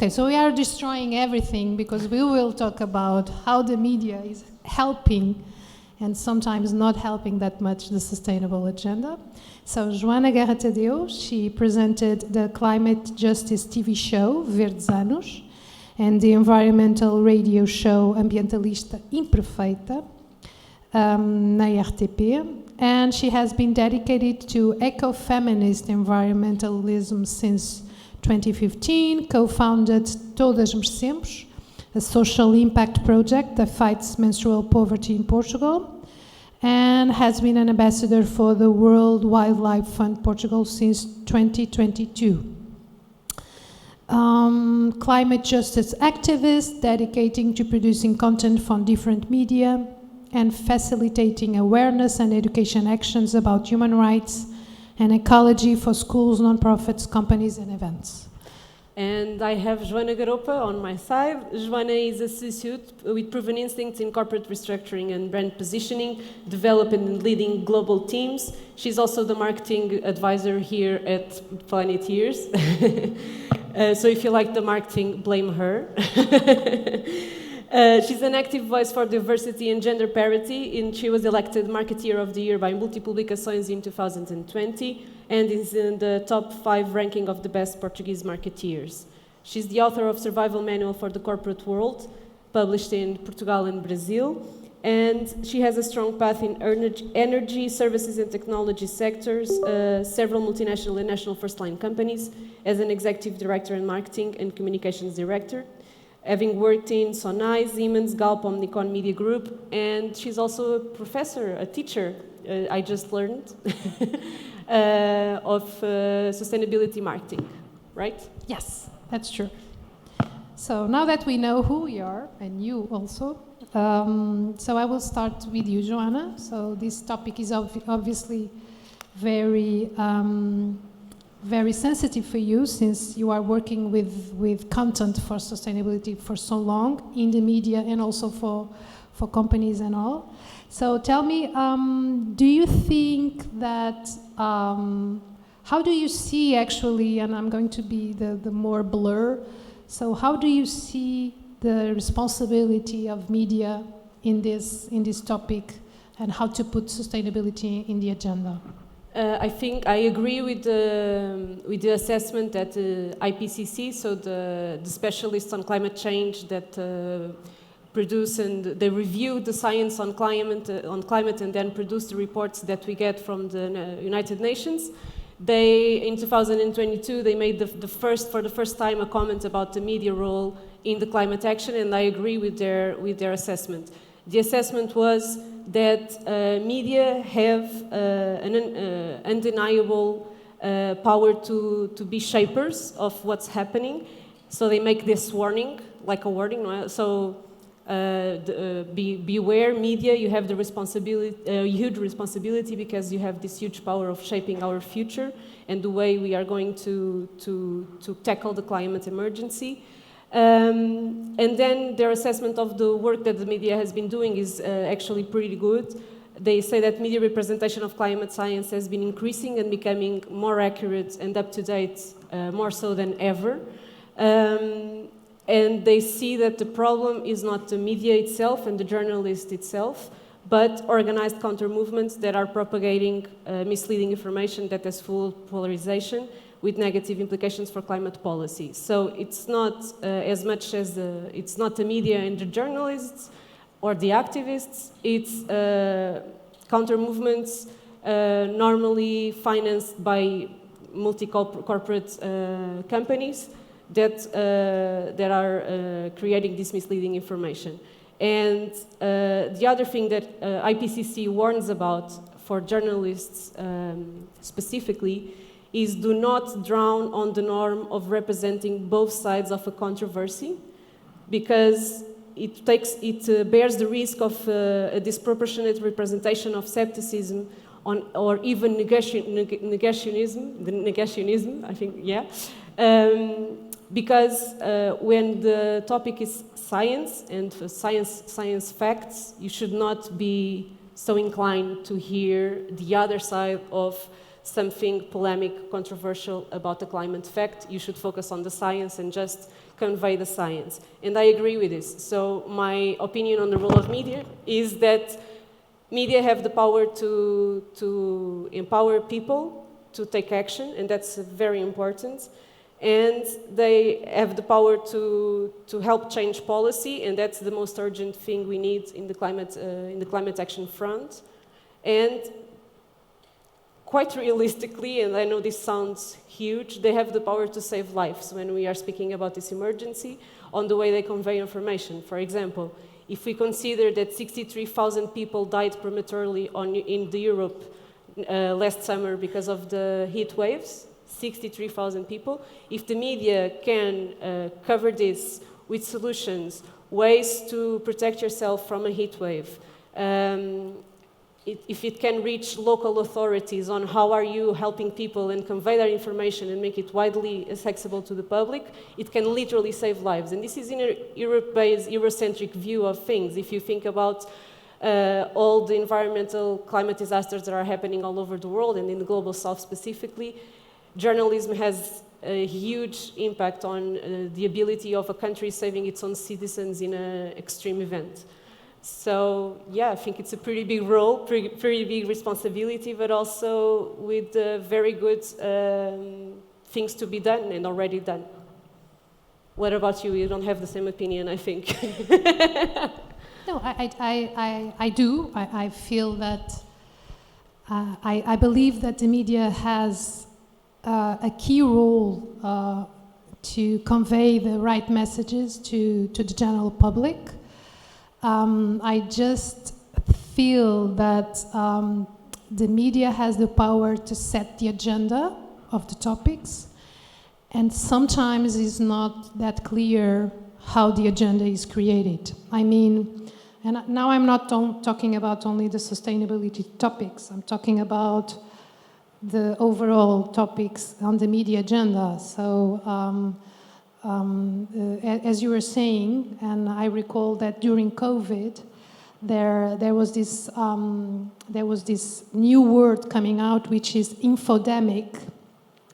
Okay, so we are destroying everything because we will talk about how the media is helping and sometimes not helping that much the sustainable agenda. So Joana Garoupa Tadeu, she presented the climate justice TV show Verdes Anos and the environmental radio show Ambientalista Imperfeita na RTP, and she has been dedicated to ecofeminist environmentalism since 2015, co-founded Todas Merecemos, a social impact project that fights menstrual poverty in Portugal, and has been an ambassador for the World Wildlife Fund Portugal since 2022. Climate justice activist dedicating to producing content from different media and facilitating awareness and education actions about human rights and ecology for schools, nonprofits, companies, and events. And I have Joana Garoupa on my side. Joana is associate with proven instincts in corporate restructuring and brand positioning, developing and leading global teams. She's also the marketing advisor here at Planetiers. So if you like the marketing, blame her. She's an active voice for diversity and gender parity, and she was elected Marketeer of the Year by Multipublicações in 2020, and is in the top 5 ranking of the best Portuguese marketeers. She's the author of Survival Manual for the Corporate World, published in Portugal and Brazil, and she has a strong path in energy, services and technology sectors, several multinational and national first-line companies, as an executive director and marketing and communications director, having worked in Sonai, Siemens, Galp, Omnicom Media Group, and she's also a professor, a teacher, I just learned, of sustainability marketing, right? Yes, that's true. So now that we know who we are, and you also, so I will start with you, Joana. So this topic is obviously very very sensitive for you, since you are working with content for sustainability for so long in the media and also for companies and all. So tell me, do you think that, how do you see actually, and I'm going to be the more blur, so how do you see the responsibility of media in this topic and how to put sustainability in the agenda? I think I agree with the assessment that IPCC, so the specialists on climate change that produce and they review the science on climate and then produce the reports that we get from the United Nations. They, in 2022, they made for the first time a comment about the media role in the climate action, and I agree with their assessment. The assessment was that media have an undeniable power to be shapers of what's happening. So they make this warning, like a warning. No? So beware, media, you have the huge responsibility, because you have this huge power of shaping our future and the way we are going to tackle the climate emergency. And then their assessment of the work that the media has been doing is actually pretty good. They say that media representation of climate science has been increasing and becoming more accurate and up-to-date, more so than ever. And they see that the problem is not the media itself and the journalist itself, but organized counter-movements that are propagating misleading information that has full polarization, with negative implications for climate policy. So it's not as much as it's not the media and the journalists or the activists, it's counter-movements normally financed by multi-corporate companies that are creating this misleading information. And the other thing that IPCC warns about for journalists specifically is do not drown on the norm of representing both sides of a controversy, because it bears the risk of a disproportionate representation of skepticism or even negationism, I think, yeah. Because when the topic is science and science facts, you should not be so inclined to hear the other side of something polemic, controversial about the climate fact. You should focus on the science and just convey the science. And I agree with this. So my opinion on the role of media is that media have the power to empower people to take action, and that's very important. And they have the power to help change policy, and that's the most urgent thing we need in the climate action front. And quite realistically, and I know this sounds huge, they have the power to save lives when we are speaking about this emergency on the way they convey information. For example, if we consider that 63,000 people died prematurely in Europe last summer because of the heat waves, 63,000 people, if the media can cover this with solutions, ways to protect yourself from a heat wave, if it can reach local authorities on how are you helping people and convey that information and make it widely accessible to the public, it can literally save lives. And this is in a Europe-based, Eurocentric view of things. If you think about all the environmental climate disasters that are happening all over the world and in the global south specifically, journalism has a huge impact on the ability of a country saving its own citizens in an extreme event. So, yeah, I think it's a pretty big role, pretty big responsibility, but also with very good things to be done and already done. What about you? You don't have the same opinion, I think. No, I do. I feel that I believe that the media has a key role to convey the right messages to the general public. I just feel that the media has the power to set the agenda of the topics, and sometimes it's not that clear how the agenda is created. I mean, and now I'm not talking about only the sustainability topics, I'm talking about the overall topics on the media agenda. So, as you were saying, and I recall that during COVID, there was this new word coming out, which is infodemic,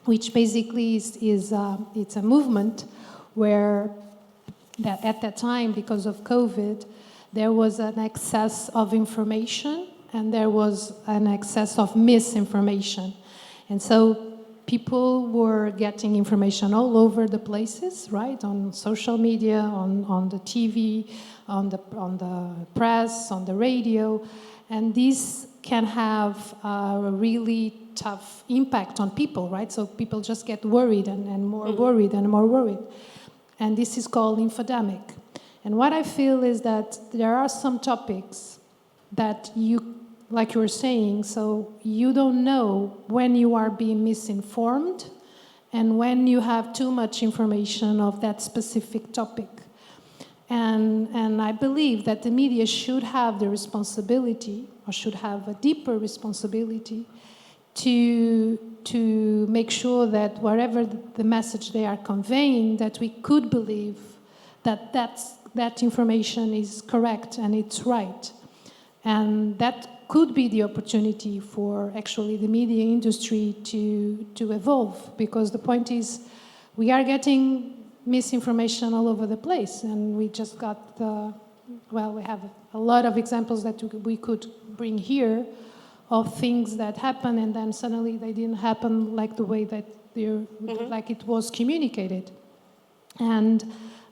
which basically is it's a movement where that at that time, because of COVID, there was an excess of information and there was an excess of misinformation, and so people were getting information all over the places, right? On social media, on the TV, on the press, on the radio, and this can have a really tough impact on people, right? So people just get worried and more worried and more worried, and this is called infodemic. And what I feel is that there are some topics that you, like you were saying, so you don't know when you are being misinformed and when you have too much information of that specific topic. And I believe that the media should have the responsibility, or should have a deeper responsibility, to make sure that whatever the message they are conveying, that we could believe that that information is correct and it's right. And that could be the opportunity for actually the media industry to evolve, because the point is we are getting misinformation all over the place, and we just got we have a lot of examples that we could bring here of things that happen and then suddenly they didn't happen like the way that like it was communicated. And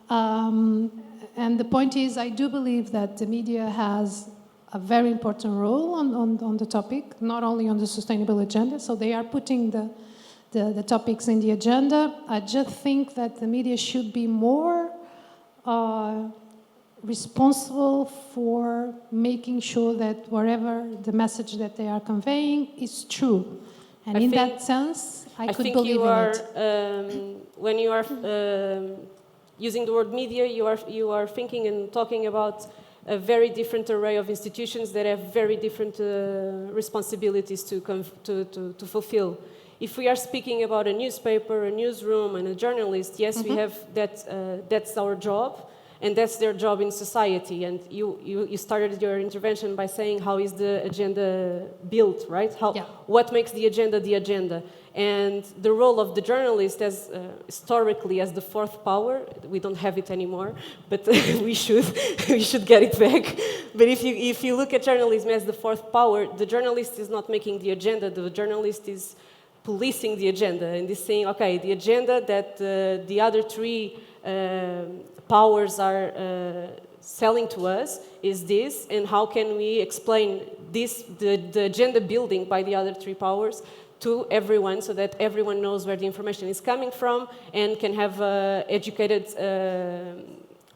the point is, I do believe that the media has a very important role on the topic, not only on the sustainable agenda, so they are putting the topics in the agenda. I just think that the media should be more responsible for making sure that whatever the message that they are conveying is true. And in that sense, I could believe in it. When you are using the word media, you are thinking and talking about a very different array of institutions that have very different responsibilities to fulfill. If we are speaking about a newspaper, a newsroom, and a journalist, yes, we have that. That's our job. And that's their job in society. And you started your intervention by saying how is the agenda built, right? What makes the agenda the agenda? And the role of the journalist as historically as the fourth power, we don't have it anymore, but we should get it back. But if you look at journalism as the fourth power, the journalist is not making the agenda, the journalist is policing the agenda and is saying, okay, the agenda that the other three powers are selling to us is this, and how can we explain this, the agenda building by the other three powers to everyone so that everyone knows where the information is coming from and can have educated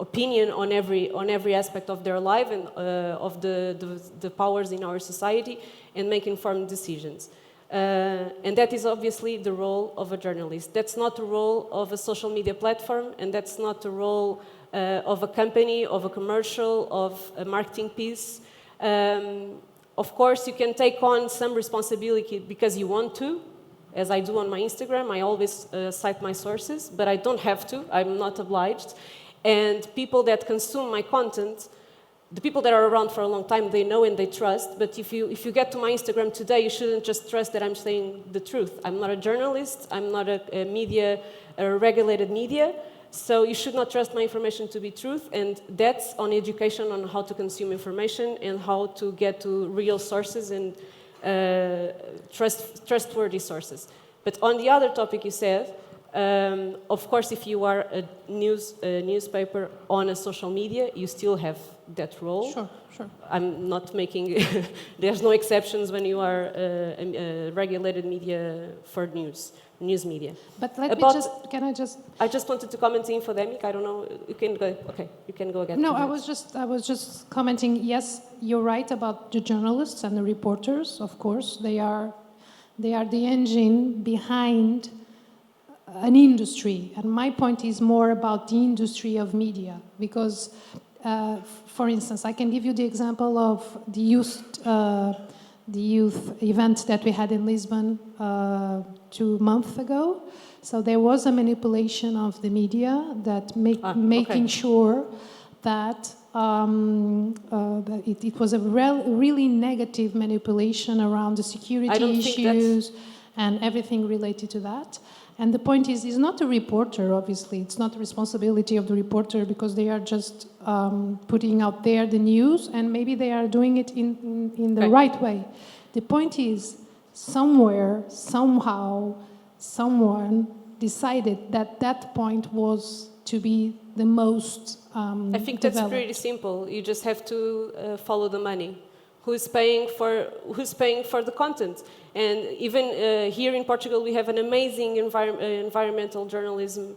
opinion on every aspect of their life and of the powers in our society and make informed decisions. And that is obviously the role of a journalist. That's not the role of a social media platform, and that's not the role of a company, of a commercial, of a marketing piece. Of course, you can take on some responsibility because you want to, as I do on my Instagram. I always cite my sources, but I don't have to. I'm not obliged. And people that consume my content, the people that are around for a long time, they know and they trust. But if you get to my Instagram today, you shouldn't just trust that I'm saying the truth. I'm not a journalist. I'm not a regulated media. So you should not trust my information to be truth, and that's on education on how to consume information and how to get to real sources and trustworthy sources. But on the other topic you said, of course, if you are a newspaper on a social media, you still have that role. Sure. I'm not making, there's no exceptions when you are a regulated media for news media. But I just wanted to comment on infodemic. I don't know, you can go, okay, you can go again. No, I was just commenting, yes, you're right about the journalists and the reporters, of course. They are the engine behind an industry. And my point is more about the industry of media, because for instance, I can give you the example of the youth event that we had in Lisbon 2 months ago. So there was a manipulation of the media that making sure that it was a really negative manipulation around the security issues and everything related to that. And the point is, it's not the reporter, obviously. It's not the responsibility of the reporter because they are just putting out there the news and maybe they are doing it in the right way. The point is, somewhere, somehow, someone decided that that point was to be the most I think that's pretty simple. You just have to follow the money. Who's paying for the content? And even here in Portugal, we have an amazing environmental journalism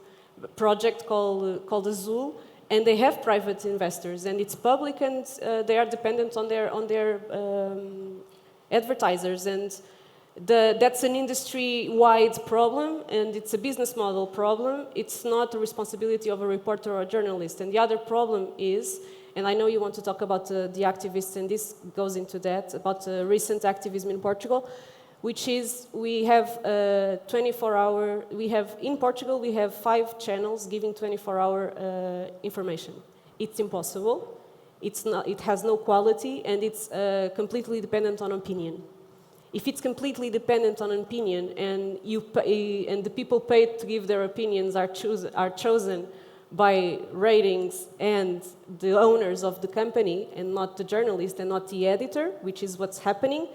project called Azul, and they have private investors, and it's public, and they are dependent on their advertisers, and that's an industry-wide problem, and it's a business model problem. It's not the responsibility of a reporter or a journalist. And the other problem is, and I know you want to talk about the activists, and this goes into that, about recent activism in Portugal, which is we have 24-hour, in Portugal, we have 5 channels giving 24-hour information. It's impossible, it has no quality, and it's completely dependent on opinion. If it's completely dependent on opinion, and the people paid to give their opinions are chosen by ratings and the owners of the company, and not the journalist and not the editor, which is what's happening,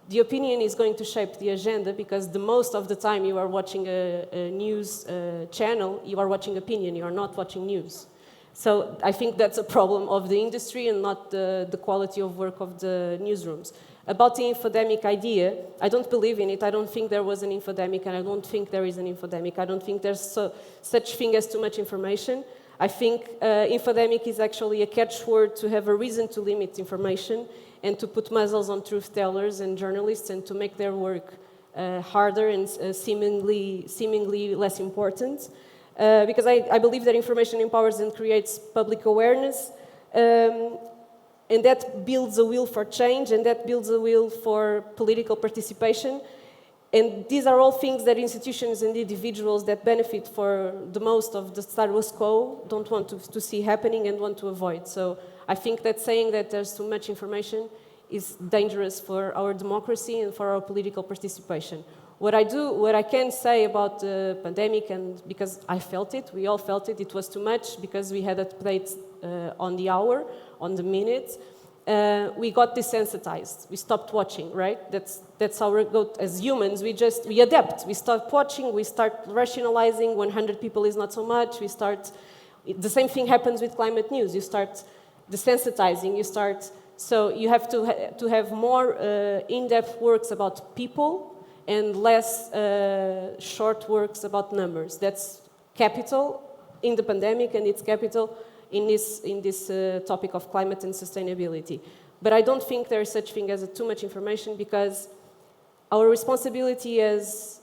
the opinion is going to shape the agenda, because the most of the time you are watching a news channel, you are watching opinion, you are not watching news. So I think that's a problem of the industry and not the quality of work of the newsrooms. About the infodemic idea, I don't believe in it. I don't think there was an infodemic, and I don't think there is an infodemic. I don't think there's such thing as too much information. I think infodemic is actually a catchword to have a reason to limit information and to put muzzles on truth tellers and journalists and to make their work harder and seemingly less important. Because I believe that information empowers and creates public awareness. And that builds a will for change, and that builds a will for political participation. And these are all things that institutions and individuals that benefit for the most of the status quo don't want to see happening and want to avoid. So I think that saying that there's too much information is dangerous for our democracy and for our political participation. What I can say about the pandemic, and because I felt it, we all felt it, it was too much because we had it played on the hour, on the minute. We got desensitized. We stopped watching, right? That's how we go as humans. We adapt. We start watching. We start rationalizing. 100 people is not so much. The same thing happens with climate news. You start desensitizing. So you have to have more in-depth works about people and less short works about numbers. That's capital in the pandemic, and it's capital in this topic of climate and sustainability. But I don't think there is such thing as too much information, because our responsibility as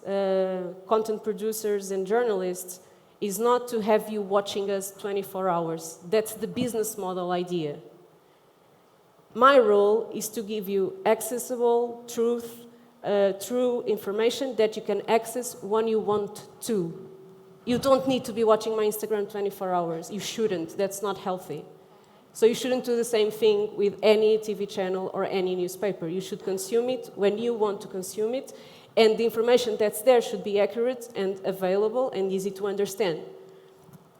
content producers and journalists is not to have you watching us 24 hours. That's the business model idea. My role is to give you accessible, true information that you can access when you want to. You don't need to be watching my Instagram 24 hours. You shouldn't. That's not healthy. So you shouldn't do the same thing with any TV channel or any newspaper. You should consume it when you want to consume it, and the information that's there should be accurate and available and easy to understand,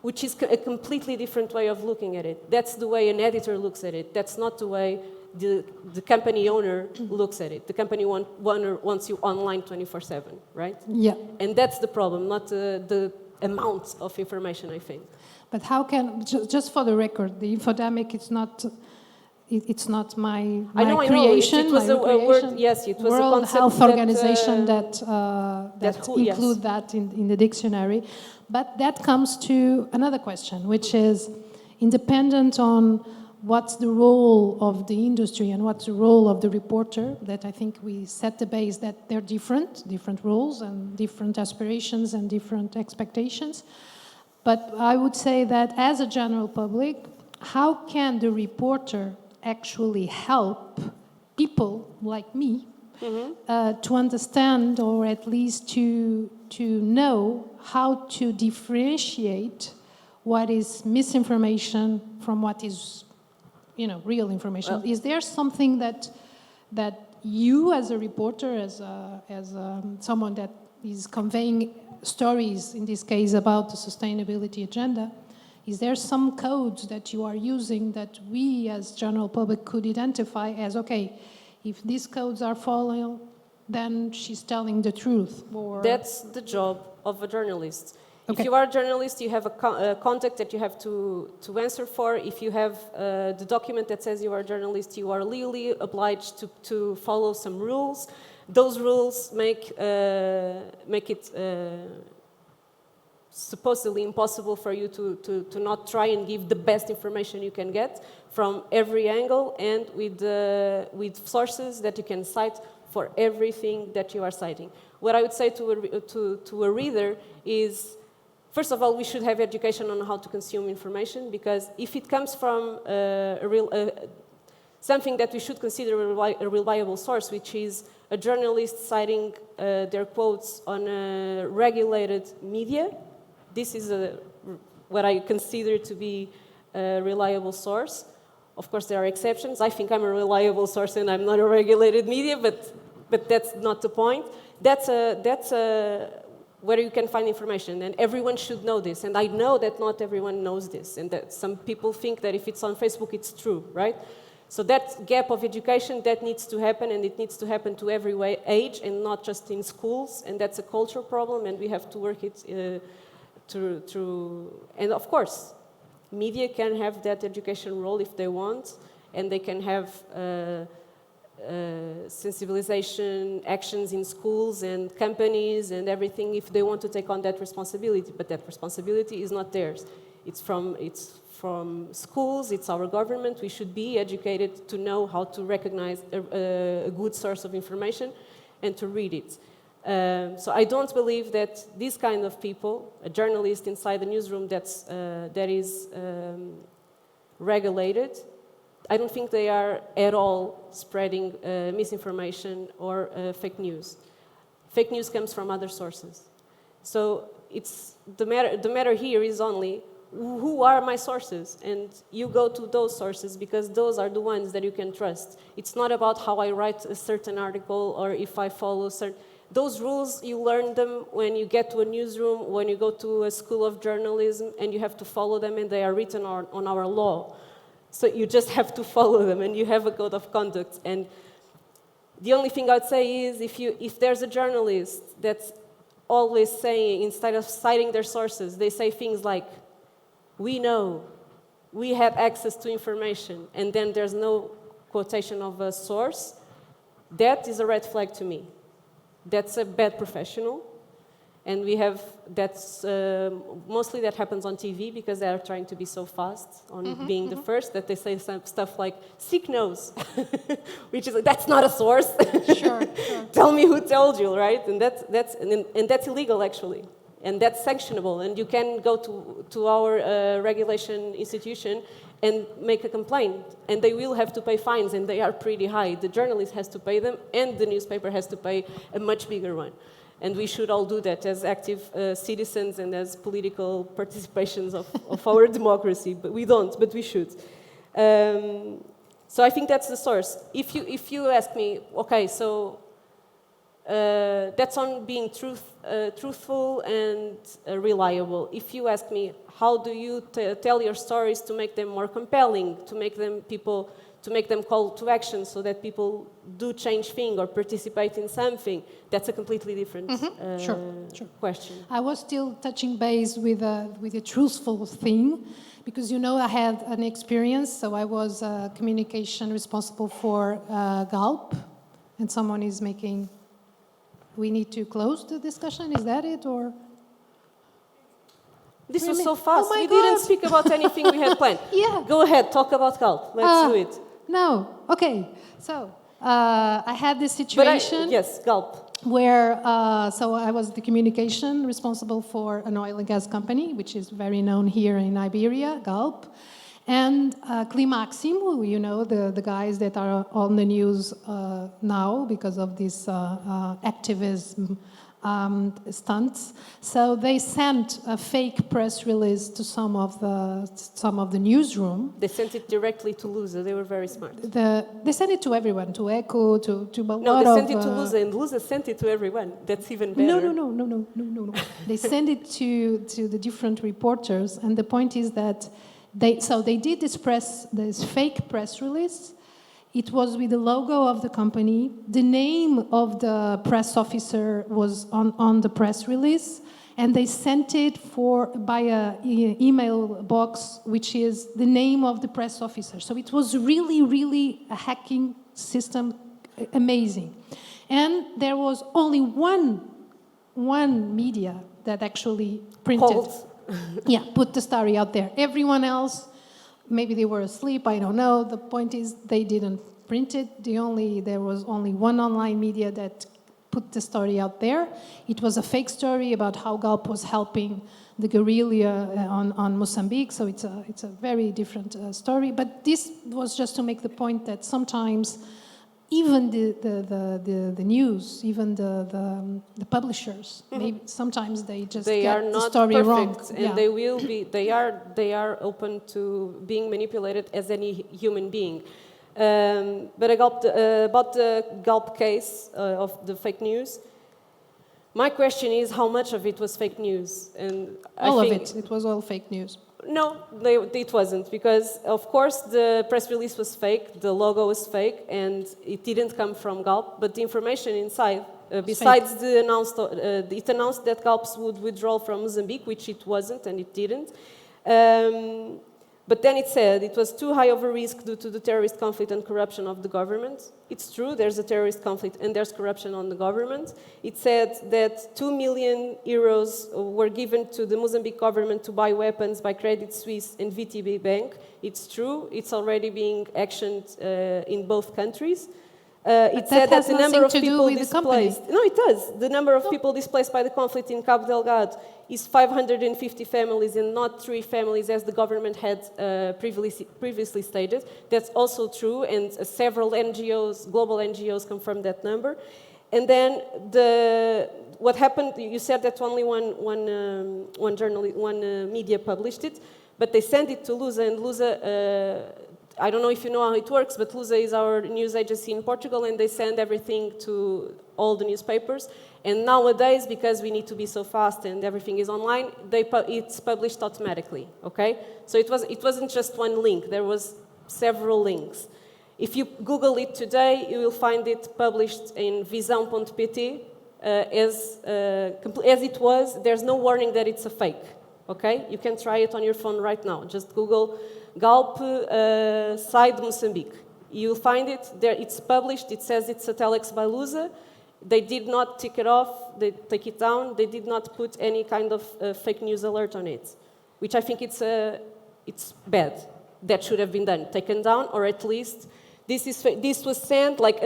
which is a completely different way of looking at it. That's the way an editor looks at it. That's not the way the company owner looks at it. The company owner wants you online 24/7, right? Yeah. And that's the problem, not the amount of information, I think. But how can, just for the record, the infodemic, it's not my creation. It was a word, yes, it was World a concept Health Organization that yes. include that in the dictionary. But that comes to another question, which is independent on what's the role of the industry and what's the role of the reporter, that I think we set the base that they're different roles and different aspirations and different expectations. But I would say that as a general public, how can the reporter actually help people like me to understand, or at least to know how to differentiate what is misinformation from what is real information? Is there something that you, as a reporter, as someone that is conveying stories, in this case about the sustainability agenda, is there some codes that you are using that we, as general public, could identify as, okay, if these codes are followed, then she's telling the truth? Or that's the job of a journalist. Okay. If you are a journalist, you have a contact that you have to answer for. If you have the document that says you are a journalist, you are legally obliged to follow some rules. Those rules make it supposedly impossible for you to not try and give the best information you can get from every angle, and with sources that you can cite for everything that you are citing. What I would say to a reader is, first of all, we should have education on how to consume information, because if it comes from something that we should consider a reliable source, which is a journalist citing their quotes on a regulated media, this is what I consider to be a reliable source. Of course, there are exceptions. I think I'm a reliable source and I'm not a regulated media, but that's not the point. That's where you can find information, and everyone should know this. And I know that not everyone knows this, and that some people think that if it's on Facebook, it's true, right? So that gap of education, that needs to happen, and it needs to happen to every age, and not just in schools, and that's a cultural problem, and we have to work it through. And of course, media can have that education role if they want, and they can have sensibilization actions in schools and companies and everything if they want to take on that responsibility, but that responsibility is not theirs. It's from schools, it's our government. We should be educated to know how to recognize a good source of information and to read it. So I don't believe that these kind of people, a journalist inside the newsroom that is regulated, I don't think they are at all spreading misinformation or fake news. Fake news comes from other sources. So it's the matter here is only who are my sources, and you go to those sources because those are the ones that you can trust. It's not about how I write a certain article or if I follow certain. Those rules, you learn them when you get to a newsroom, when you go to a school of journalism, and you have to follow them, and they are written on our law. So you just have to follow them, and you have a code of conduct. And the only thing I'd say is if there's a journalist that's always saying, instead of citing their sources, they say things like, we know, we have access to information, and then there's no quotation of a source, that is a red flag to me. That's a bad professional, and mostly that happens on TV because they are trying to be so fast on being the first that they say some stuff like, "Sick knows," which is like, that's not a source. Sure. Tell me who told you, right? And that's illegal actually. And that's sanctionable, and you can go to our regulation institution and make a complaint, and they will have to pay fines, and they are pretty high. The journalist has to pay them, and the newspaper has to pay a much bigger one. And we should all do that as active citizens and as political participations of our democracy. But we don't, but we should. So I think that's the source. If you ask me, okay, so that's on being truthful and reliable. If you ask me, how do you tell your stories to make them more compelling, to make them call to action so that people do change things or participate in something, that's a completely different question. I was still touching base with a truthful thing, because I had an experience. So I was communication responsible for Galp, and someone is making. We need to close the discussion. Is that it, or? This really? Was so fast. Oh my We God. didn't speak about anything we had planned. Yeah. Go ahead, talk about Galp. Let's do it. No. Okay. So I had this situation. Yes, Galp. Where so I was the communication responsible for an oil and gas company, which is very known here in Iberia, Galp, and Climaxim, the guys that are on the news now because of this activism stunts. So they sent a fake press release to some of the newsroom. They sent it directly to Lusa. They were very smart. They sent it to everyone, to Echo, to a lot of... No, they sent it to Lusa, and Lusa sent it to everyone. That's even better. No. They sent it to the different reporters, and the point is that they did this fake press release. It was with the logo of the company. The name of the press officer was on the press release, and they sent it by an email box, which is the name of the press officer. So it was really, really a hacking system, amazing. And there was only one media that actually printed. Put the story out there. Everyone else, maybe they were asleep, I don't know. The point is they didn't print it. There was only one online media that put the story out there. It was a fake story about how Galp was helping the guerrilla on Mozambique, so it's a very different story. But this was just to make the point that sometimes even the news, even the publishers, maybe sometimes they get the story wrong. And they will be. They are open to being manipulated as any human being. But about the Galp case of the fake news, my question is how much of it was fake news? And all of it. It was all fake news. No, it wasn't, because of course the press release was fake, the logo was fake, and it didn't come from Galp. But the information inside, besides it announced that Galp would withdraw from Mozambique, which it wasn't, and it didn't. But then it said it was too high of a risk due to the terrorist conflict and corruption of the government. It's true, there's a terrorist conflict and there's corruption on the government. It said that 2 million euros were given to the Mozambique government to buy weapons by Credit Suisse and VTB Bank. It's true, it's already being actioned in both countries. It said that the number of people displaced... No, it does. The number of people displaced by the conflict in Cabo Delgado is 550 families and not 3 families as the government had previously stated. That's also true, and several NGOs, global NGOs, confirmed that number. And then what happened, you said that only one media published it, but they sent it to Lusa, and Lusa, I don't know if you know how it works, but Lusa is our news agency in Portugal, and they send everything to all the newspapers. And nowadays, because we need to be so fast and everything is online, it's published automatically, okay? So it wasn't just one link, there was several links. If you Google it today, you will find it published in visão.pt as it was. There's no warning that it's a fake, okay? You can try it on your phone right now. Just Google Galp sai de Moçambique. You'll find it there. It's published. It says it's a telex by Lusa. They did not tick it off. They take it down. They did not put any kind of fake news alert on it, which I think it's bad. That should have been done, taken down, or at least this was sent like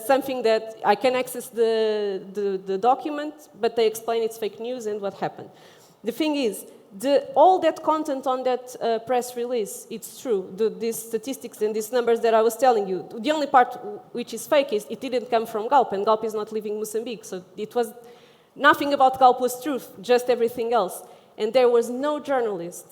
something that I can access the document, but they explain it's fake news and what happened. The thing is, all that content on that press release, it's true. These statistics and these numbers that I was telling you, the only part which is fake is it didn't come from Galp, and Galp is not leaving Mozambique. So it was nothing about Galp was truth, just everything else. And there was no journalist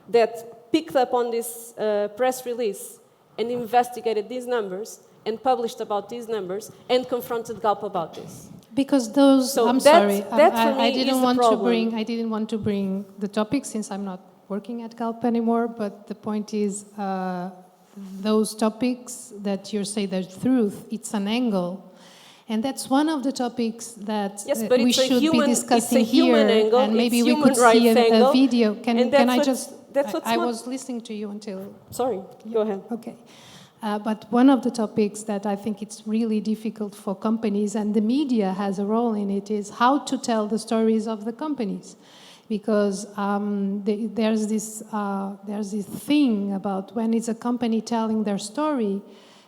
that picked up on this press release and investigated these numbers and published about these numbers and confronted Galp about this. Because those, so I'm sorry, I didn't want to bring the topic since I'm not working at Galp anymore. But the point is, those topics that you say they're truth, it's an angle, and that's one of the topics that we should be discussing here. Angle, and maybe we could see a video. Can I just? I was listening to you until. Sorry, go ahead. Okay. But one of the topics that I think it's really difficult for companies, and the media has a role in it, is how to tell the stories of the companies. Because there's this thing about when it's a company telling their story,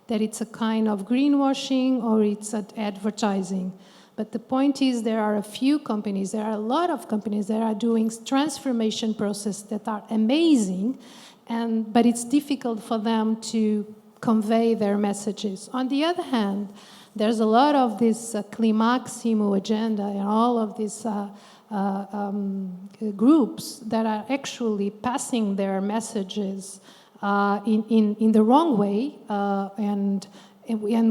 that it's a kind of greenwashing or it's advertising. But the point is there are a few companies, there are a lot of companies that are doing transformation processes that are amazing, but it's difficult for them to convey their messages. On the other hand, there's a lot of this Climaximo agenda and all of these groups that are actually passing their messages in the wrong way and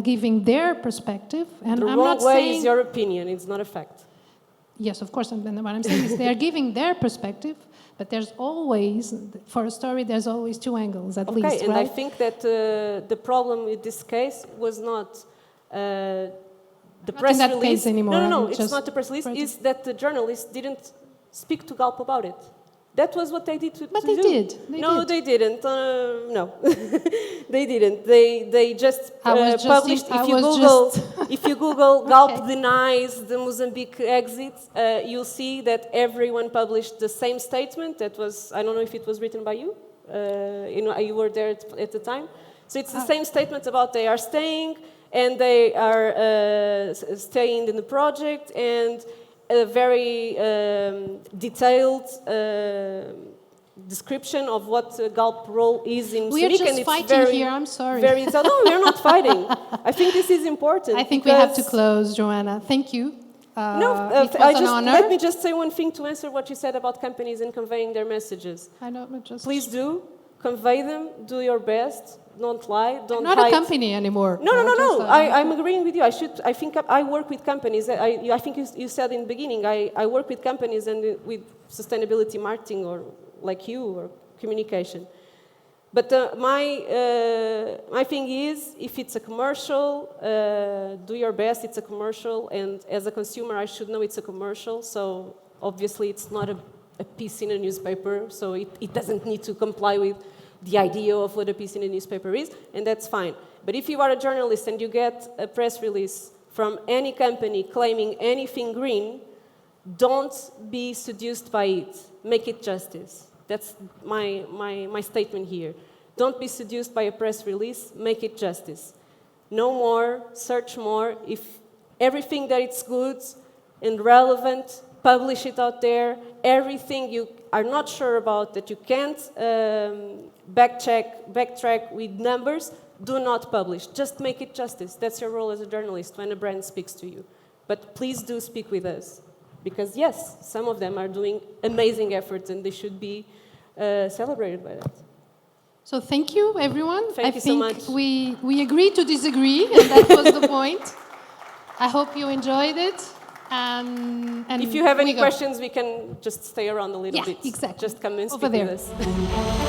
giving their perspective. And the wrong way is your opinion, it's not a fact. Yes, of course, and what I'm saying is they're giving their perspective, but there's always, for a story, there's always two angles at least, Okay, and right? I think that the problem with this case was not the press in that release. Case anymore. No, it's not the press release. It's that the journalists didn't speak to Galp about it. That was what they did to But they do. did. They didn't. No, they didn't. They just published. If you Google Galp denies the Mozambique exit, you'll see that everyone published the same statement. That was, I don't know if it was written by you. You were there at the time. So it's the same statement about they are staying and they are staying in the project, and a very detailed description of what Galp role is in We're Mozambique. just fighting here, I'm sorry. No, we're not fighting. I think this is important. I think we have to close, Joana. Thank you. It was an honor. Let me just say one thing to answer what you said about companies and conveying their messages. I know, but just... Please do, convey them, do your best. Don't lie. Don't hide. Not a company anymore. No. I'm agreeing with you. I think I work with companies. I think you said in the beginning. I work with companies and with sustainability marketing, or like you, or communication. But my thing is, if it's a commercial, do your best. It's a commercial, and as a consumer, I should know it's a commercial. So obviously, it's not a piece in a newspaper. So it doesn't need to comply with the idea of what a piece in a newspaper is, and that's fine. But if you are a journalist and you get a press release from any company claiming anything green, don't be seduced by it. Make it justice. That's my statement here. Don't be seduced by a press release. Make it justice. Know more, search more. If everything that it's good and relevant, publish it out there. Everything you are not sure about, that you can't backtrack with numbers, do not publish. Just make it justice. That's your role as a journalist when a brand speaks to you. But please do speak with us. Because yes, some of them are doing amazing efforts and they should be celebrated by that. So thank you, everyone. Thank you so much. We agree to disagree, and that was the point. I hope you enjoyed it. And if you have any questions, we can just stay around a little bit. Exactly. Just come and Over speak there. with us.